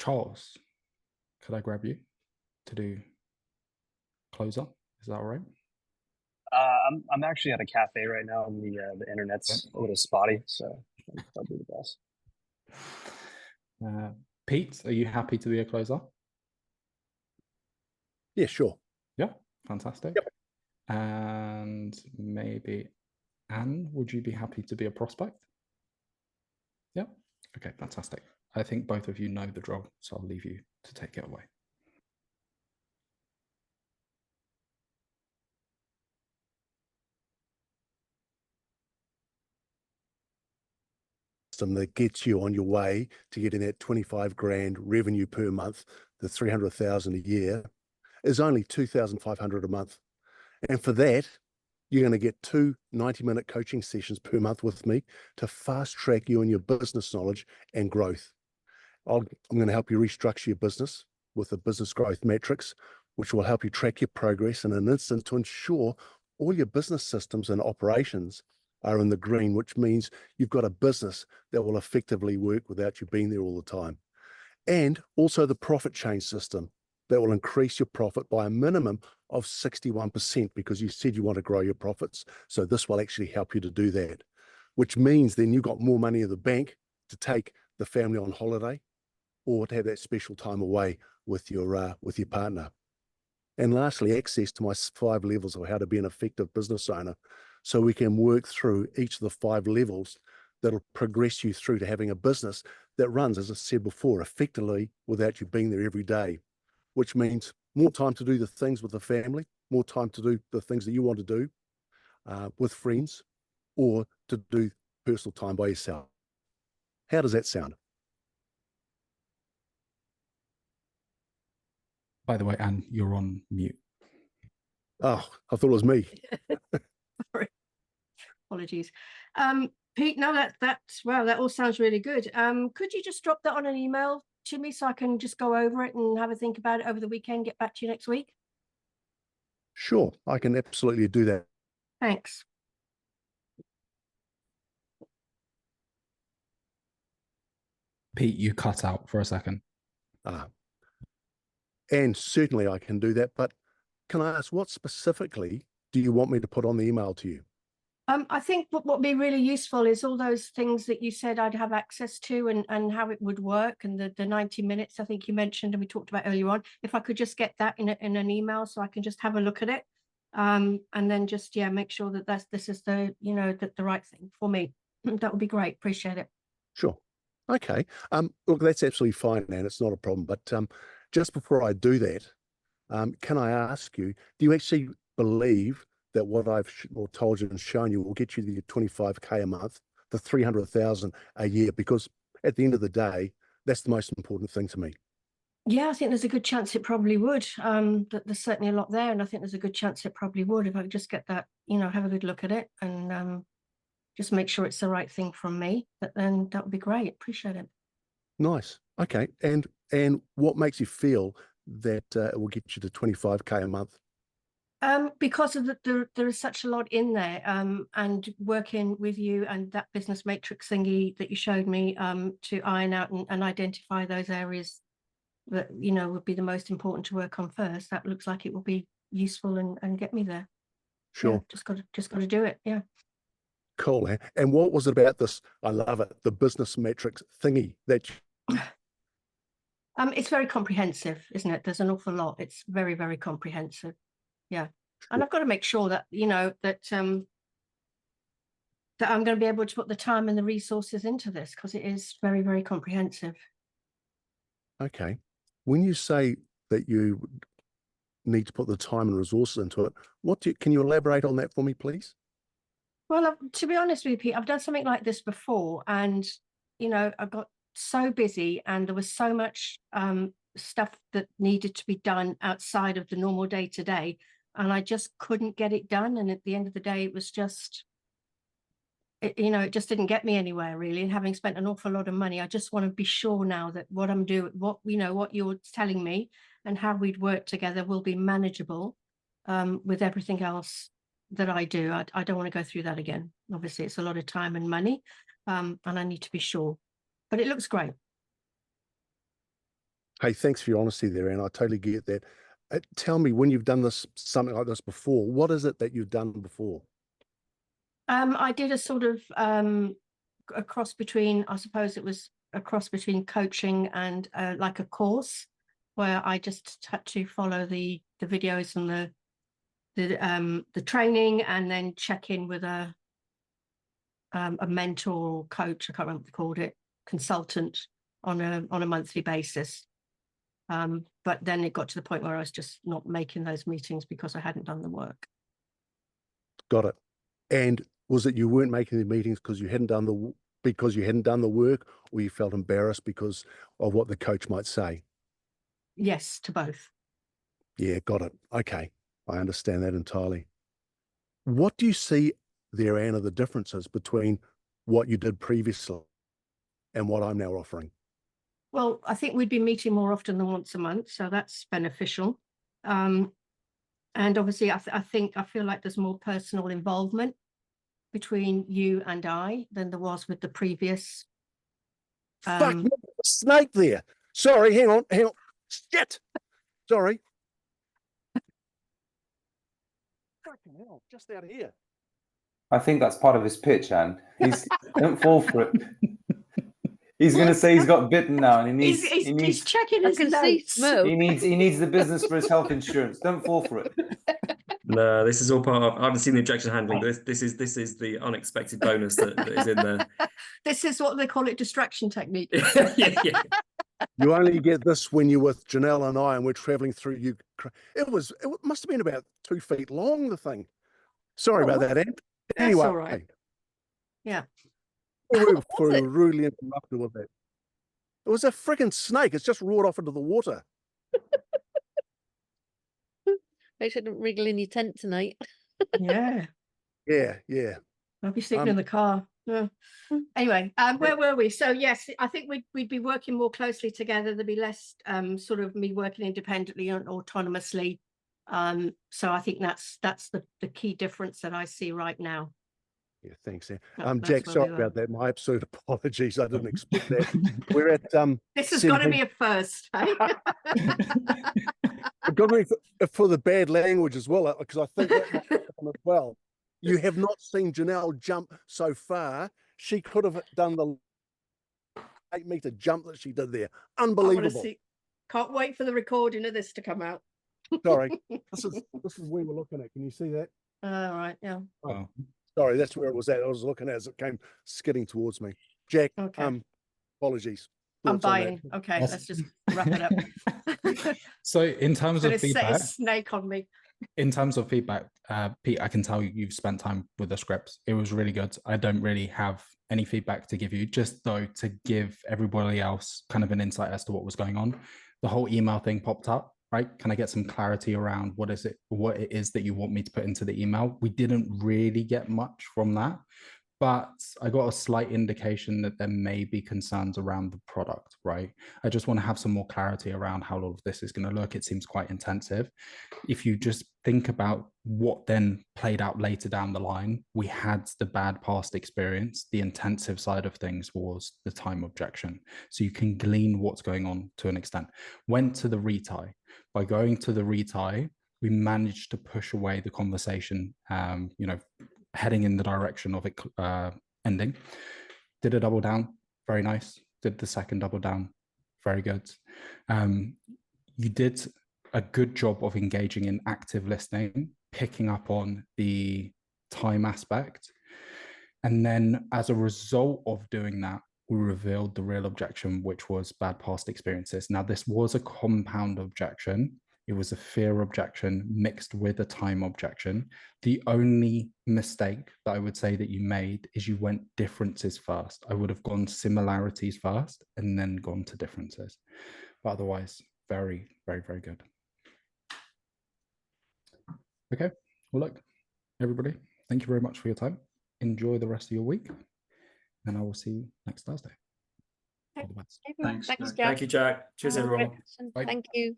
Charles, could I grab you to do closer? Is that all right? I'm actually at a cafe right now, and the Yeah. internet's a little spotty, so that'll be the best. Uh, Pete, are you happy to be a closer? Yeah, sure. Yeah, fantastic. Yep. And maybe Anne, would you be happy to be a prospect? Yeah. Okay, fantastic. I think both of you know the drill, so I'll leave you to take it away. That gets you on your way to getting that 25 grand revenue per month, the 300,000 a year, is only 2,500 a month. And for that, you're going to get 2 90-minute coaching sessions per month with me to fast track you in your business knowledge and growth. I'm going to help you restructure your business with the business growth metrics, which will help you track your progress in an instant to ensure all your business systems and operations are in the green, which means you've got a business that will effectively work without you being there all the time. And also the profit chain system that will increase your profit by a minimum of 61% because you said you want to grow your profits. So this will actually help you to do that, which means then you've got more money in the bank to take the family on holiday or to have that special time away with your partner. And lastly, access to my 5 levels of how to be an effective business owner. So we can work through each of the 5 levels that'll progress you through to having a business that runs, as I said before, effectively without you being there every day, which means more time to do the things with the family, more time to do the things that you want to do with friends, or to do personal time by yourself. How does that sound? By the way, Anne, you're on mute. Oh, I thought it was me. Sorry. Apologies. Pete, no, that all sounds really good. Could you just drop that on an email to me so I can just go over it and have a think about it over the weekend, get back to you next week? Sure, I can absolutely do that. Thanks. Pete, you cut out for a second. And certainly I can do that, but can I ask what specifically do you want me to put on the email to you? I think what would be really useful is all those things that you said I'd have access to and how it would work, and the 90 minutes I think you mentioned and we talked about earlier on. If I could just get that in an email so I can just have a look at it, and then just make sure that this is the the right thing for me. That would be great. Appreciate it. Sure. Okay. Look, that's absolutely fine, and it's not a problem. But just before I do that, can I ask you, do you actually believe that what I've told you and shown you will get you the 25K a month, the 300,000 a year? Because at the end of the day, that's the most important thing to me. Yeah, I think there's a good chance it probably would. There's certainly a lot there, and I think there's a good chance it probably would if I could just get that, have a good look at it and just make sure it's the right thing from me. But then that would be great. Appreciate it. Nice. Okay. And what makes you feel that it will get you to 25K a month? Because of there is such a lot in there, and working with you and that business matrix thingy that you showed me to iron out and identify those areas that would be the most important to work on first. That looks like it will be useful and get me there. Sure. Yeah, just got to do it. Yeah. Cool. And what was it about this? I love it. The business matrix thingy that It's very comprehensive, isn't it? There's an awful lot. It's very, very comprehensive. Yeah. And I've got to make sure that, that I'm going to be able to put the time and the resources into this because it is very, very comprehensive. Okay. When you say that you need to put the time and resources into it, can you elaborate on that for me, please? Well, to be honest with you, Pete, I've done something like this before, and I got so busy and there was so much stuff that needed to be done outside of the normal day-to-day, and I just couldn't get it done. And at the end of the day, it was just, it just didn't get me anywhere really. And having spent an awful lot of money, I just want to be sure now that what I'm doing, what you're telling me and how we'd work together will be manageable with everything else that I do. I don't want to go through that again. Obviously, it's a lot of time and money, and I need to be sure. But it looks great. Hey, thanks for your honesty there, and I totally get that. Tell me, when you've done this, something like this before, what is it that you've done before? I did a sort of a cross between, I suppose it was a cross between coaching and like a course where I just had to follow the videos and the training, and then check in with a mentor or coach, I can't remember what they called it, consultant on a monthly basis. But then it got to the point where I was just not making those meetings because I hadn't done the work. Got it. And was it you weren't making the meetings because you hadn't done the work, or you felt embarrassed because of what the coach might say? Yes, to both. Yeah, got it. Okay, I understand that entirely. What do you see there, Anna, the differences between what you did previously and what I'm now offering? Well, I think we'd be meeting more often than once a month, so that's beneficial. And obviously, I feel like there's more personal involvement between you and I than there was with the previous. Fuck, no, a snake there. Sorry, hang on. Shit. Sorry. Fucking hell, just out of here. I think that's part of his pitch, Anne. Don't fall for it. He's going to say he's got bitten now, and He's checking I his can see notes. smoke. he needs the business for his health insurance. Don't fall for it. No, this is all part of. I haven't seen the objection handling, but this is the unexpected bonus that is in there. This is what they call it, distraction technique. yeah. You only get this when you're with Janelle and I, and we're traveling through you. It must have been about 2 feet long, the thing. Sorry about that, Anne. Anyway, all right. Yeah. we What was were it? rudely interrupted with that. It was a freaking snake. It's just roared off into the water. They shouldn't wriggle in your tent tonight. Yeah. Yeah. I'll be sleeping in the car. Yeah. Anyway, where were we? So yes, I think we'd be working more closely together. There'd be less sort of me working independently and autonomously. So I think that's the key difference that I see right now. Yeah, thanks, Anne. That's Jack, where sorry we were. about that. My absolute apologies. I didn't expect that. We're at This has got to 17 be a first. Hey? I've got to be for the bad language as well, because I think that might happen as well. You have not seen Janelle jump so far. She could have done the 8-meter jump that she did there. I wanna Unbelievable. see. Can't wait for the recording of this to come out. Sorry, this is where we're looking at. Can you see that? All right. Yeah. Wow. Sorry, that's where it was at. I was looking as it came skidding towards me. Jack, Okay. apologies. I'm Thoughts on that? buying. Okay, Yes. let's just wrap it up. So in terms Gonna of set feedback, a snake on me. Pete, I can tell you've spent time with the scripts. It was really good. I don't really have any feedback to give you, just though to give everybody else kind of an insight as to what was going on. The whole email thing popped up, right? Can I get some clarity around what it is that you want me to put into the email? We didn't really get much from that, but I got a slight indication that there may be concerns around the product, right? I just want to have some more clarity around how all of this is going to look. It seems quite intensive. If you just think about what then played out later down the line, we had the bad past experience. The intensive side of things was the time objection. So you can glean what's going on to an extent. Went to the retie. By going to the retie, we managed to push away the conversation, heading in the direction of it ending. Did a double down, very nice. Did the second double down, very good. You did a good job of engaging in active listening, picking up on the time aspect. And then as a result of doing that, we revealed the real objection, which was bad past experiences. Now, this was a compound objection. It was a fear objection mixed with a time objection. The only mistake that I would say that you made is you went differences first. I would have gone similarities first and then gone to differences. But otherwise, very, very, very good. Okay. Well, look, everybody, thank you very much for your time. Enjoy the rest of your week. And I will see you next Thursday. All the best. Thanks, Jack. Thank you, Jack. Cheers, everyone. Bye. Thank you.